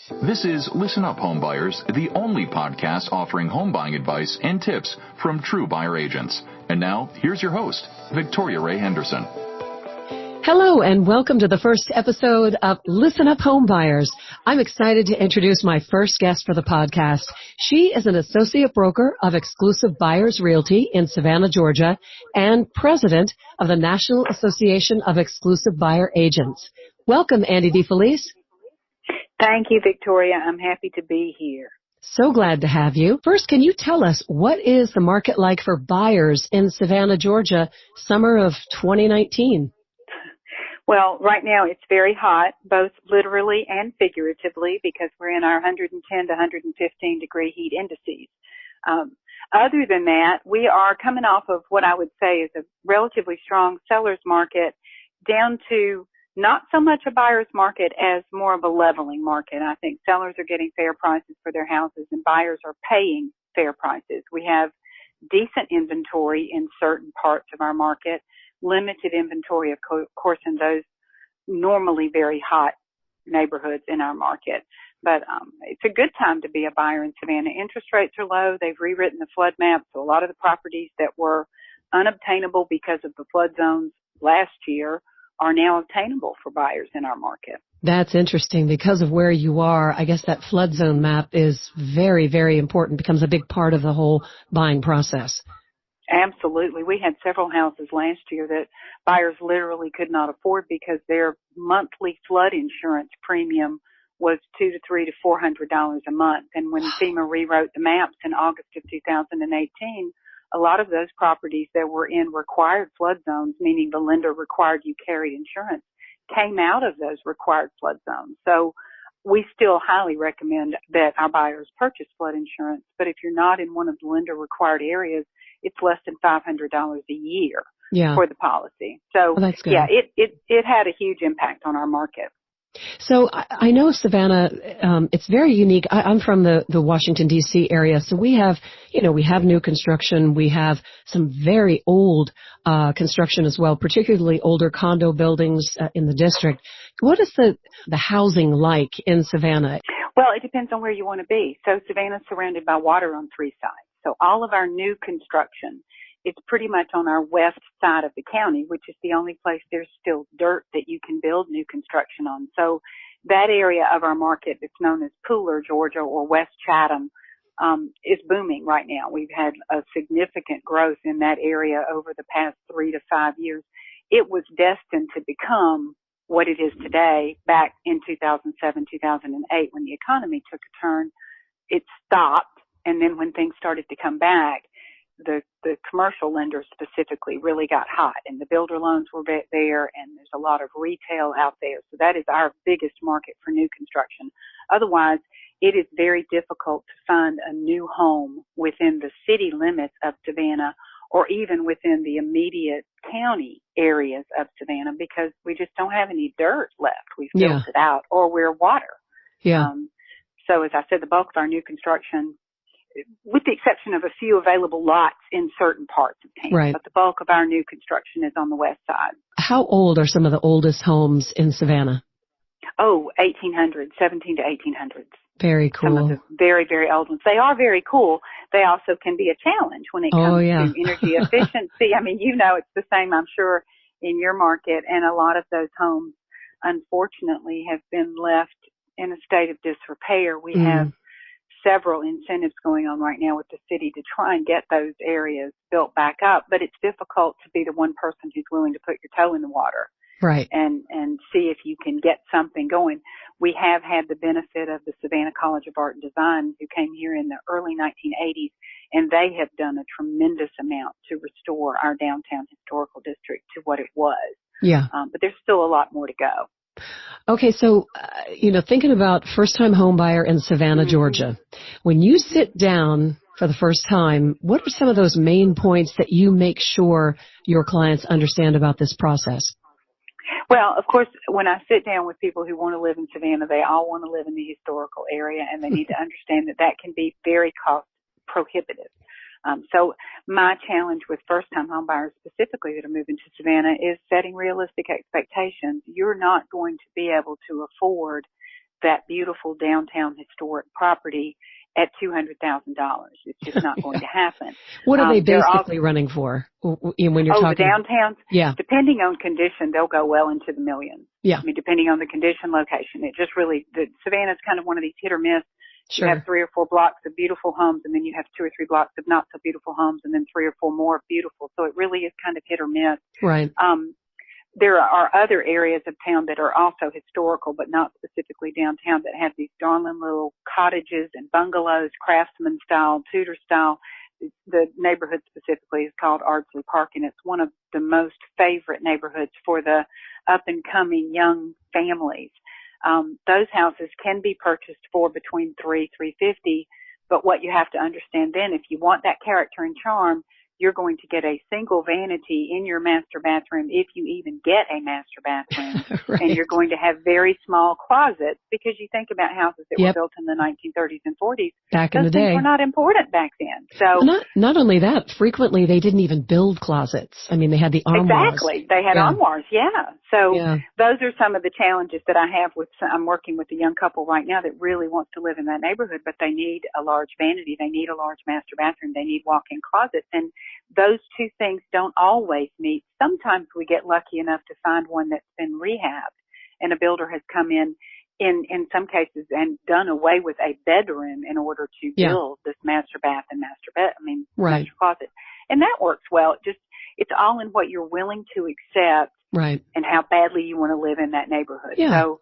This is Listen Up Homebuyers, the only podcast offering home buying advice and tips from true buyer agents. And now, here's your host, Victoria Ray Henderson. Hello and welcome to the first episode of Listen Up Homebuyers. I'm excited to introduce my first guest for the podcast. She is an associate broker of Exclusive Buyers Realty in Savannah, Georgia, and president of the National Association of Exclusive Buyer Agents. Welcome, Andy DeFelice. Thank you, Victoria. I'm happy to be here. So glad to have you. First, can you tell us what is the market like for buyers in Savannah, Georgia, summer of 2019? Well, right now it's very hot, both literally and figuratively, because we're in our 110 to 115 degree heat indices. Other than that, we are coming off of what I would say is a relatively strong seller's market down to not so much a buyer's market as more of a leveling market. I think sellers are getting fair prices for their houses and buyers are paying fair prices. We have decent inventory in certain parts of our market, limited inventory, of course, in those normally very hot neighborhoods in our market. But it's a good time to be a buyer in Savannah. Interest rates are low. They've rewritten the flood map, so a lot of the properties that were unobtainable because of the flood zones last year are now obtainable for buyers in our market. That's interesting. Because of where you are, I guess that flood zone map is very, very important, becomes a big part of the whole buying process. Absolutely. We had several houses last year that buyers literally could not afford because their monthly flood insurance premium was $200 to $300 to $400 a month. And when FEMA rewrote the maps in August of 2018, a lot of those properties that were in required flood zones, meaning the lender required you carry insurance, came out of those required flood zones. So we still highly recommend that our buyers purchase flood insurance. But if you're not in one of the lender required areas, it's less than $500 a year for the policy. So that's good. It had a huge impact on our market. So I know Savannah, it's very unique. I'm from the Washington, D.C. area, so we have new construction. We have some very old construction as well, particularly older condo buildings in the district. What is the housing like in Savannah? Well, it depends on where you want to be. So Savannah's surrounded by water on three sides. So all of our new construction is pretty much on our west side of the county, which is the only place there's still dirt that you can build new construction on. So that area of our market that's known as Pooler, Georgia, or West Chatham, is booming right now. We've had a significant growth in that area over the past 3 to 5 years. It was destined to become what it is today back in 2007, 2008 when the economy took a turn. It stopped. And then when things started to come back, the commercial lenders specifically really got hot and the builder loans were there and there's a lot of retail out there. So that is our biggest market for new construction. Otherwise, it is very difficult to find a new home within the city limits of Savannah or even within the immediate county areas of Savannah because we just don't have any dirt left. We've built it out or we're water. Yeah. So as I said, the bulk of our new construction, with the exception of a few available lots in certain parts of town. Right. But the bulk of our new construction is on the west side. How old are some of the oldest homes in Savannah? Oh, 1800s, 17 to 1800s. Very cool. Some of the very, very old ones. They are very cool. They also can be a challenge when it comes to energy efficiency. I mean, it's the same, I'm sure, in your market. And a lot of those homes, unfortunately, have been left in a state of disrepair. We have several incentives going on right now with the city to try and get those areas built back up, but it's difficult to be the one person who's willing to put your toe in the water. Right. And see if you can get something going. We have had the benefit of the Savannah College of Art and Design who came here in the early 1980s, and they have done a tremendous amount to restore our downtown historical district to what it was. Yeah. But there's still a lot more to go. Okay, so, thinking about first-time home buyer in Savannah, Georgia, when you sit down for the first time, what are some of those main points that you make sure your clients understand about this process? Well, of course, when I sit down with people who want to live in Savannah, they all want to live in the historical area, and they need to understand that can be very cost prohibitive. So my challenge with first-time homebuyers specifically that are moving to Savannah is setting realistic expectations. You're not going to be able to afford that beautiful downtown historic property at $200,000. It's just not going to happen. What are they basically running for when you're talking? The downtowns? Yeah. Depending on condition, they'll go well into the millions. Yeah. I mean, depending on the condition, location. It just really, Savannah's kind of one of these hit or miss. Sure. You have 3 or 4 blocks of beautiful homes, and then you have 2 or 3 blocks of not so beautiful homes, and then 3 or 4 more beautiful. So it really is kind of hit or miss. Right. There are other areas of town that are also historical, but not specifically downtown, that have these darling little cottages and bungalows, craftsman style, Tudor style. The neighborhood specifically is called Ardsley Park, and it's one of the most favorite neighborhoods for the up and coming young families. Those houses can be purchased for between $350, but what you have to understand then, if you want that character and charm, you're going to get a single vanity in your master bathroom, if you even get a master bathroom. Right. And you're going to have very small closets, because you think about houses that were built in the 1930s and 40s. Back in the day. Those things were not important back then. So not only that, frequently they didn't even build closets. I mean, they had the armoires. Exactly. They had armoires, So those are some of the challenges that I have I'm working with a young couple right now that really wants to live in that neighborhood, but they need a large vanity. They need a large master bathroom. They need walk-in closets. And those two things don't always meet. Sometimes we get lucky enough to find one that's been rehabbed, and a builder has come in some cases and done away with a bedroom in order to build this master bath and master closet. And that works well. It's all in what you're willing to accept, right, and how badly you want to live in that neighborhood. Yeah. So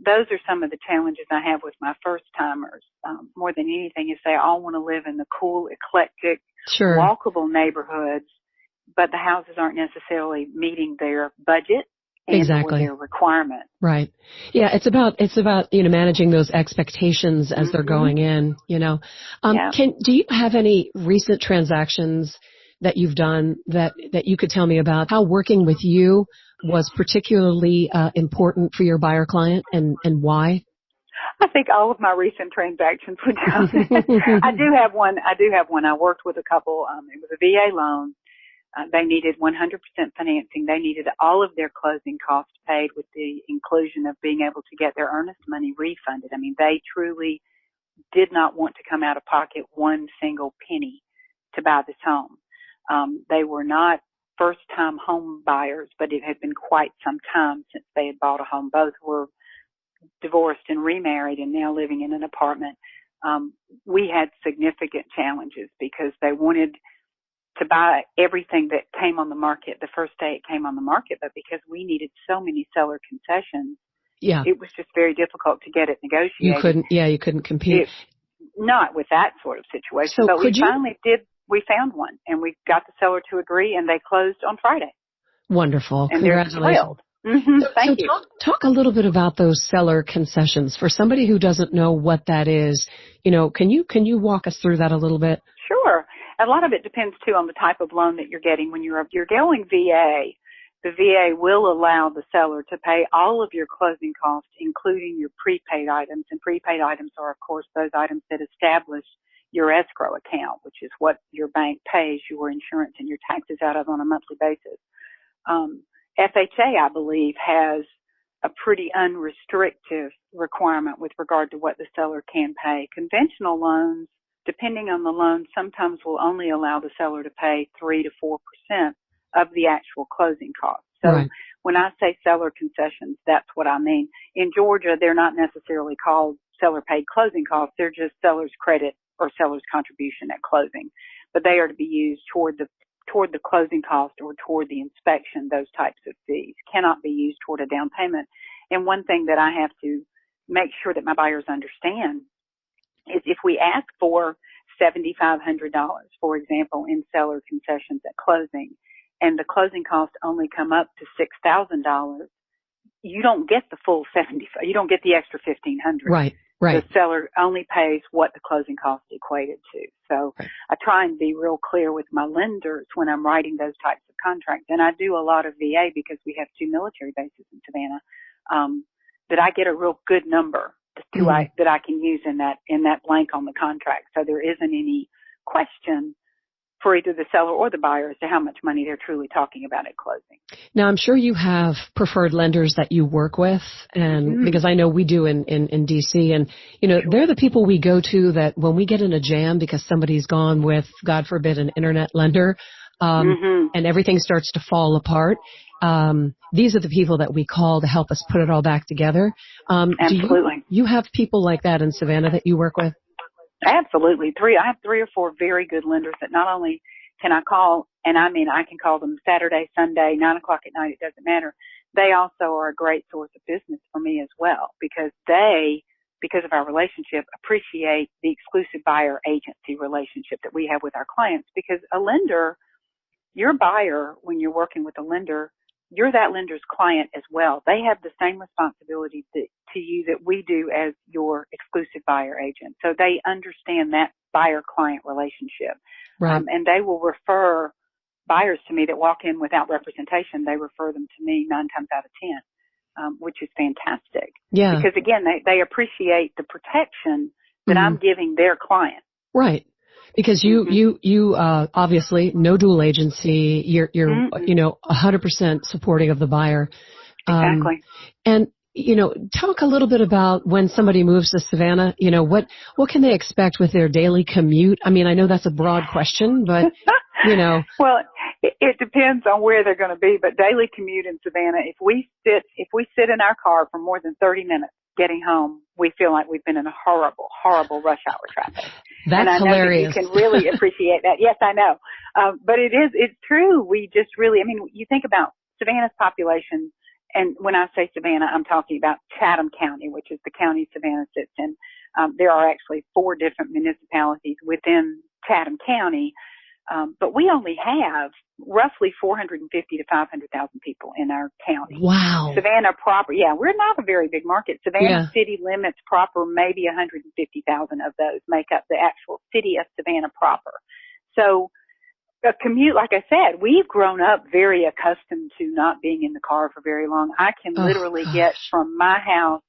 those are some of the challenges I have with my first timers. More than anything, is they all want to live in the cool, eclectic, walkable neighborhoods, but the houses aren't necessarily meeting their budget and or their requirement. Right. Yeah, it's about managing those expectations as they're going in, Do you have any recent transactions that you've done that you could tell me about, how working with you was particularly important for your buyer client, and why? I think all of my recent transactions would count. I do have one. I worked with a couple. It was a VA loan. They needed 100% financing. They needed all of their closing costs paid, with the inclusion of being able to get their earnest money refunded. I mean, they truly did not want to come out of pocket one single penny to buy this home. They were not first-time home buyers, but it had been quite some time since they had bought a home. Both were divorced and remarried and now living in an apartment. We had significant challenges because they wanted to buy everything that came on the market the first day it came on the market, but because we needed so many seller concessions, it was just very difficult to get it negotiated. You couldn't compete. Not with that sort of situation, but we found one, and we got the seller to agree, and they closed on Friday. Wonderful. And congratulations. They're thrilled. Mm-hmm. Thank you. Talk a little bit about those seller concessions for somebody who doesn't know what that is. Can you walk us through that a little bit? Sure. A lot of it depends too on the type of loan that you're getting. When you're going VA, the VA will allow the seller to pay all of your closing costs, including your prepaid items. And prepaid items are, of course, those items that establish your escrow account, which is what your bank pays your insurance and your taxes out of on a monthly basis. FHA, I believe, has a pretty unrestrictive requirement with regard to what the seller can pay. Conventional loans, depending on the loan, sometimes will only allow the seller to pay 3 to 4% of the actual closing costs. So when I say seller concessions, that's what I mean. In Georgia, they're not necessarily called seller paid closing costs. They're just seller's credit or seller's contribution at closing. But they are to be used toward the closing cost or toward the inspection. Those types of fees cannot be used toward a down payment. And one thing that I have to make sure that my buyers understand is if we ask for $7,500, for example, in seller concessions at closing, and the closing costs only come up to $6,000, you don't get the full $7,500. You don't get the extra $1,500. Right. The seller only pays what the closing cost equated to. So I try and be real clear with my lenders when I'm writing those types of contracts. And I do a lot of VA because we have 2 military bases in Savannah, that I get a real good number that I can use in that blank on the contract. So there isn't any question for either the seller or the buyer as to how much money they're truly talking about at closing. Now, I'm sure you have preferred lenders that you work with, and because I know we do in D.C., and, they're the people we go to that when we get in a jam because somebody's gone with, God forbid, an internet lender, and everything starts to fall apart. These are the people that we call to help us put it all back together. Absolutely. Do you have people like that in Savannah that you work with? Absolutely. I have 3 or 4 very good lenders that not only can I call, and I can call them Saturday, Sunday, 9 o'clock at night, it doesn't matter. They also are a great source of business for me as well because because of our relationship, appreciate the exclusive buyer agency relationship that we have with our clients, because a lender, your buyer, when you're working with a lender, you're that lender's client as well. They have the same responsibility to you that we do as your exclusive buyer agent. So they understand that buyer-client relationship. Right. And they will refer buyers to me that walk in without representation. They refer them to me 9 times out of 10, which is fantastic. Yeah. Because, again, they appreciate the protection that I'm giving their client. Right. Because you obviously no dual agency. You're 100% supporting of the buyer. Exactly. And talk a little bit about when somebody moves to Savannah. What can they expect with their daily commute? I mean, I know that's a broad question, but Well, it depends on where they're going to be. But daily commute in Savannah, if we sit in our car for more than 30 minutes getting home, we feel like we've been in a horrible, horrible rush hour traffic. That's and I know hilarious. that you can really appreciate that. Yes, I know. But it's true. We just really, you think about Savannah's population, and when I say Savannah, I'm talking about Chatham County, which is the county Savannah sits in. There are actually 4 different municipalities within Chatham County. But we only have roughly 450 to 500,000 people in our county. Wow. Savannah proper, we're not a very big market. Savannah city limits proper, maybe 150,000 of those make up the actual city of Savannah proper. So a commute, like I said, we've grown up very accustomed to not being in the car for very long. I can literally get from my house.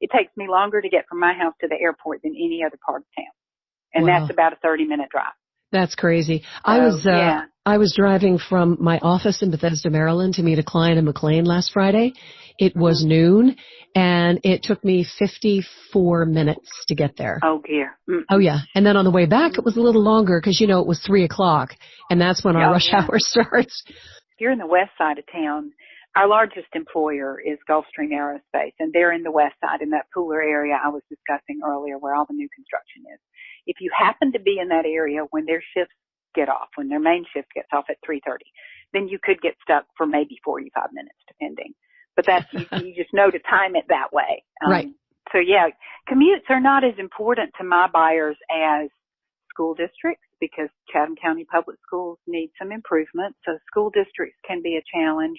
It takes me longer to get from my house to the airport than any other part of town. And that's about a 30-minute drive. That's crazy. I was driving from my office in Bethesda, Maryland to meet a client in McLean last Friday. It was noon, and it took me 54 minutes to get there. Oh, dear. Oh, yeah. And then on the way back, it was a little longer because, it was 3 o'clock, and that's when our rush hour starts. If you're in the west side of town, our largest employer is Gulfstream Aerospace, and they're in the west side in that Pooler area I was discussing earlier where all the new construction is. If you happen to be in that area when their shifts get off, when their main shift gets off at 3:30, then you could get stuck for maybe 45 minutes, depending. But that's you just know to time it that way. Right. So, commutes are not as important to my buyers as school districts because Chatham County Public Schools need some improvement. So school districts can be a challenge.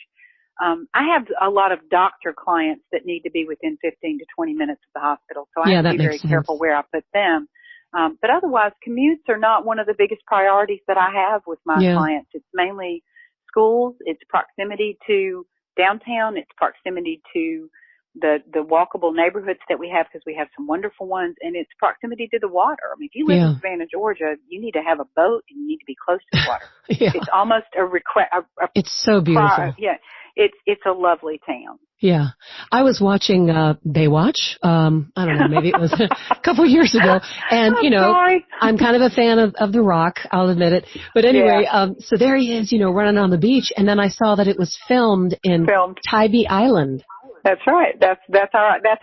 I have a lot of doctor clients that need to be within 15 to 20 minutes of the hospital. So I have to be very careful where I put them. But otherwise, commutes are not one of the biggest priorities that I have with my clients. It's mainly schools. It's proximity to downtown. It's proximity to the walkable neighborhoods that we have because we have some wonderful ones. And it's proximity to the water. If you live in Savannah, Georgia, you need to have a boat and you need to be close to the water. It's almost a request. It's so beautiful. It's a lovely town. Yeah. I was watching Baywatch. I don't know, maybe it was a couple of years ago. And, I'm kind of a fan of The Rock, I'll admit it. But anyway, so there he is, running on the beach. And then I saw that it was filmed in Tybee Island. That's right. That's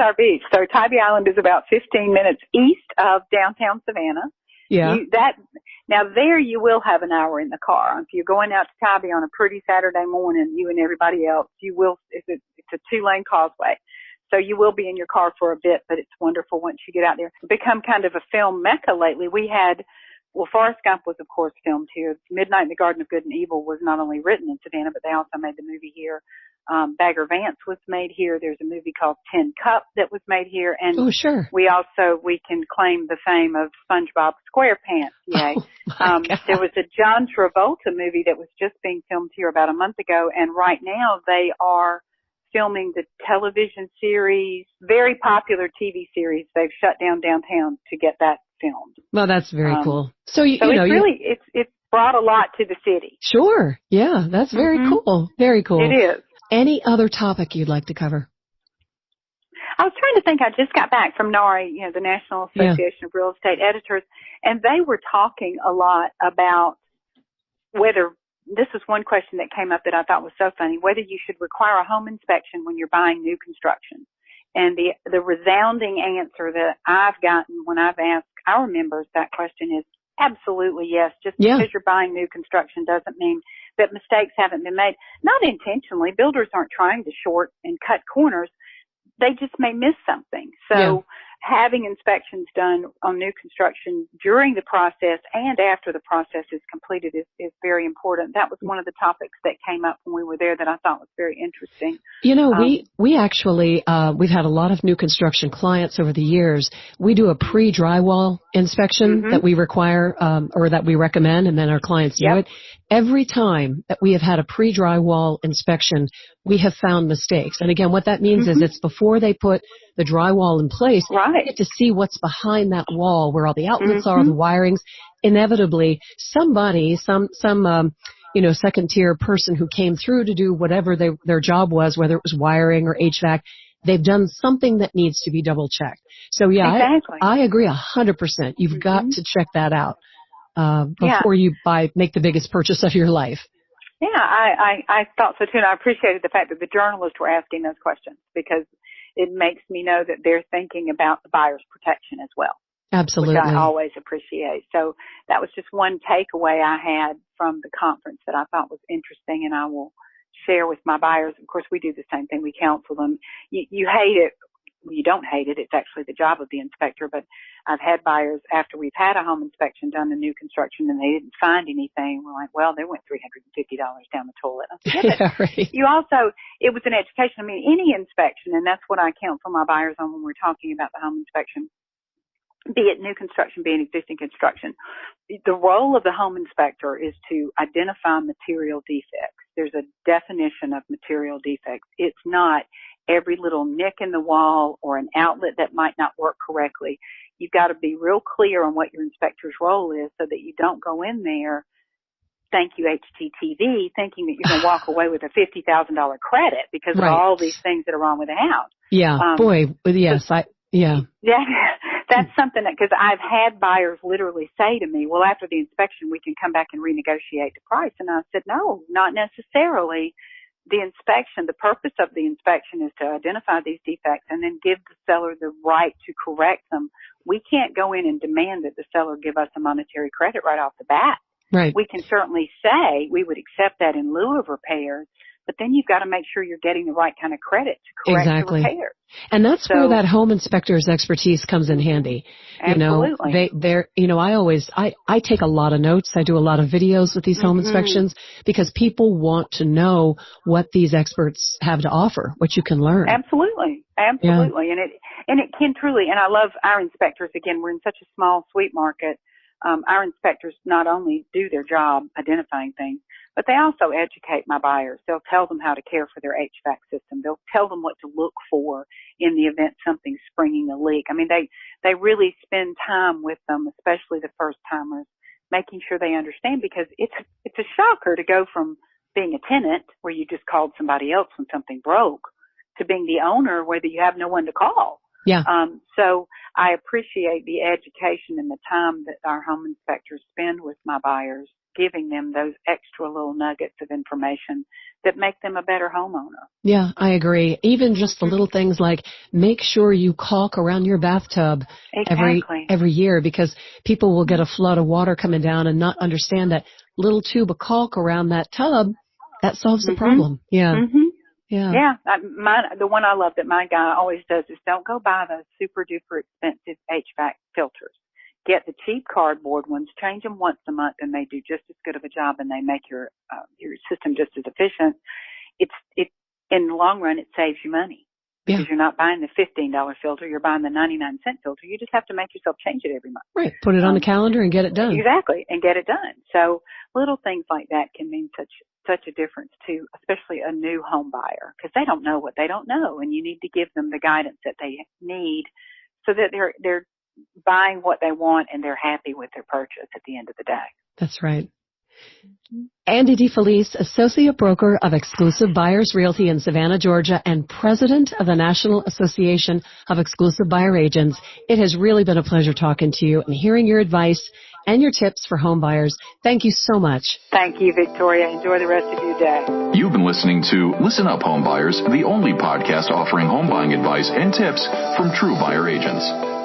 our beach. So Tybee Island is about 15 minutes east of downtown Savannah. Yeah. Now there you will have an hour in the car. If you're going out to Tybee on a pretty Saturday morning, you and everybody else, you will, it's a 2-lane causeway. So you will be in your car for a bit, but it's wonderful once you get out there. It's become kind of a film mecca lately. Forrest Gump was of course filmed here. Midnight in the Garden of Good and Evil was not only written in Savannah, but they also made the movie here. Bagger Vance was made here. There's a movie called Tin Cup that was made here. And we can claim the fame of SpongeBob SquarePants. Yay. There was a John Travolta movie that was just being filmed here about a month ago. And right now they are filming the television series, very popular TV series. They've shut down downtown to get that filmed. Well, that's very cool. So it's brought a lot to the city. Sure. Yeah, that's very cool. Very cool. It is. Any other topic you'd like to cover? I was trying to think. I just got back from NARI, the National Association of Real Estate Editors, and they were talking a lot about whether, this was one question that came up that I thought was so funny, whether you should require a home inspection when you're buying new construction. And the resounding answer that I've gotten when I've asked our members that question is absolutely yes. Just because you're buying new construction doesn't mean that mistakes haven't been made. Not intentionally. Builders aren't trying to short and cut corners. They just may miss something. So having inspections done on new construction during the process and after the process is completed is very important. That was one of the topics that came up when we were there that I thought was very interesting. We actually, we've had a lot of new construction clients over the years. We do a pre-drywall inspection that we require, or that we recommend, and then our clients do it. Every time that we have had a pre-drywall inspection, we have found mistakes. And again, what that means is it's before they put the drywall in place. Right. You get to see what's behind that wall, where all the outlets are, the wirings. Inevitably, somebody, some second tier person who came through to do whatever their job was, whether it was wiring or HVAC, they've done something that needs to be double checked. So exactly. I agree 100%. You've got to check that out before you make the biggest purchase of your life. Yeah, I thought so too, and I appreciated the fact that the journalists were asking those questions, because it makes me know that they're thinking about the buyer's protection as well. Absolutely. Which I always appreciate. So that was just one takeaway I had from the conference that I thought was interesting, and I will share with my buyers. Of course, we do the same thing. We counsel them. You hate it. You don't hate it. It's actually the job of the inspector. But I've had buyers, after we've had a home inspection done in new construction and they didn't find anything, we're like, well, they went $350 down the toilet. I said, right. It was an education. I mean, any inspection, and that's what I counsel my buyers on when we're talking about the home inspection, be it new construction, be it existing construction. The role of the home inspector is to identify material defects. There's a definition of material defects. It's not every little nick in the wall or an outlet that might not work correctly. You've got to be real clear on what your inspector's role is so that you don't go in there, thank you HGTV, thinking that you're going to walk away with a $50,000 credit because of all these things that are wrong with the house. Yeah, That's something that, because I've had buyers literally say to me, well, after the inspection, we can come back and renegotiate the price. And I said, no, not necessarily. The inspection, the purpose of the inspection is to identify these defects and then give the seller the right to correct them. We can't go in and demand that the seller give us a monetary credit right off the bat. Right. We can certainly say we would accept that in lieu of repairs, but then you've got to make sure you're getting the right kind of credit to correct the repairs. And that's where that home inspector's expertise comes in handy. Absolutely. I take a lot of notes. I do a lot of videos with these home inspections because people want to know what these experts have to offer, what you can learn. Absolutely. Yeah. And it can truly, and I love our inspectors. Again, we're in such a small, sweet market. Our inspectors not only do their job identifying things, but they also educate my buyers. They'll tell them how to care for their HVAC system. They'll tell them what to look for in the event something's springing a leak. I mean, they really spend time with them, especially the first timers, making sure they understand, because it's a shocker to go from being a tenant where you just called somebody else when something broke to being the owner where you have no one to call. Yeah. So I appreciate the education and the time that our home inspectors spend with my buyers, giving them those extra little nuggets of information that make them a better homeowner. Yeah, I agree. Even just the little things like make sure you caulk around your bathtub every year, because people will get a flood of water coming down and not understand that little tube of caulk around that tub, that solves the problem. Yeah. Mm-hmm. Yeah. The one I love that my guy always does is don't go buy those super duper expensive HVAC filters. Get the cheap cardboard ones, change them once a month, and they do just as good of a job, and they make your system just as efficient. In the long run, it saves you money because you're not buying the $15 filter, you're buying the 99-cent filter. You just have to make yourself change it every month. Right. Put it on the calendar and get it done. Exactly, and get it done. So little things like that can mean such a difference to, especially a new home buyer, because they don't know what they don't know, and you need to give them the guidance that they need so that they're buying what they want and they're happy with their purchase at the end of the day. That's right. Andy DeFelice, Associate Broker of Exclusive Buyers Realty in Savannah, Georgia, and President of the National Association of Exclusive Buyer Agents. It has really been a pleasure talking to you and hearing your advice and your tips for home buyers. Thank you so much. Thank you, Victoria. Enjoy the rest of your day. You've been listening to Listen Up Home Buyers, the only podcast offering home buying advice and tips from true buyer agents.